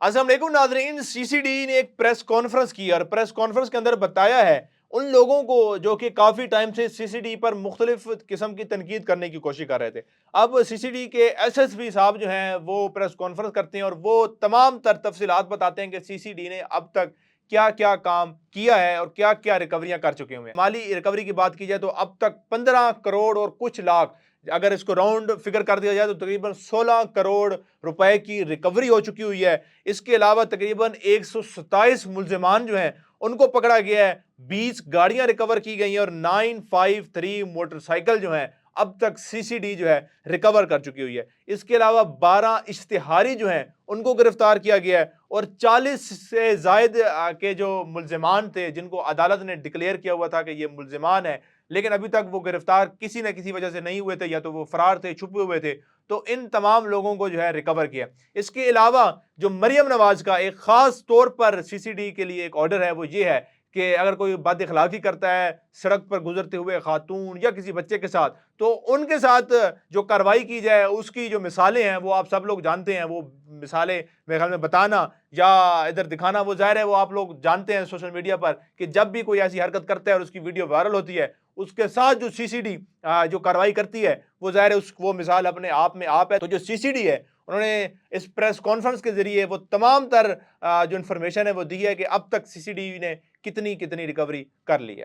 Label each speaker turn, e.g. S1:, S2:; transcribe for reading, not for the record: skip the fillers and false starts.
S1: अस्सलाम वालेकुम नाज़रीन। सीसीडी ने एक प्रेस कॉन्फ्रेंस की और प्रेस कॉन्फ्रेंस के अंदर बताया है उन लोगों को जो कि काफ़ी टाइम से सीसीडी पर मुख्तलिफ किस्म की तनकीद करने की कोशिश कर रहे थे। अब सीसीडी के एसएसपी साहब जो हैं वो प्रेस कॉन्फ्रेंस करते हैं और वो तमाम तर तफसीलात बताते हैं कि सीसीडी ने अब तक क्या क्या काम किया है और क्या क्या रिकवरियां कर चुके हुए हैं। माली रिकवरी की बात की जाए तो अब तक 15 करोड़ और कुछ लाख, अगर इसको राउंड फिगर कर दिया जाए तो तकरीबन 16 करोड़ रुपए की रिकवरी हो चुकी हुई है। इसके अलावा तकरीबन 127 मुल्जिमान जो हैं उनको पकड़ा गया है, 20 गाड़ियां रिकवर की गई हैं और 953 मोटरसाइकिल जो हैं अब तक सीसीडी जो है रिकवर कर चुकी हुई है। इसके अलावा 12 इश्तिहारी जो हैं उनको गिरफ्तार किया गया है और 40 से जायद के जो मुल्जिमान थे जिनको अदालत ने डिक्लेयर किया हुआ था कि ये मुल्जिमान है, लेकिन अभी तक वो गिरफ्तार किसी न किसी वजह से नहीं हुए थे, या तो वो फरार थे, छुपे हुए थे। तो इन तमाम लोगों को जो है रिकवर किया। इसके अलावा जो मरियम नवाज का एक खास तौर पर सीसीडी के लिए एक ऑर्डर है वो ये है कि अगर कोई बद इखलाकी करता है सड़क पर गुजरते हुए खातून या किसी बच्चे के साथ, तो उनके साथ जो कार्रवाई की जाए उसकी जो मिसालें हैं वो आप सब लोग जानते हैं। वो मिसालें मेरे ख्याल में बताना या इधर दिखाना, वो जाहिर है वो आप लोग जानते हैं सोशल मीडिया पर कि जब भी कोई ऐसी हरकत करता है और उसकी वीडियो वायरल होती है, उसके साथ जो सीसीडी जो कार्रवाई करती है वो ज़ाहिर है वो मिसाल अपने आप में आप है। तो जो सीसीडी है उन्होंने इस प्रेस कॉन्फ्रेंस के जरिए वो तमाम तर जो इन्फॉर्मेशन है वो दी है कि अब तक सीसीडी ने कितनी कितनी रिकवरी कर ली है।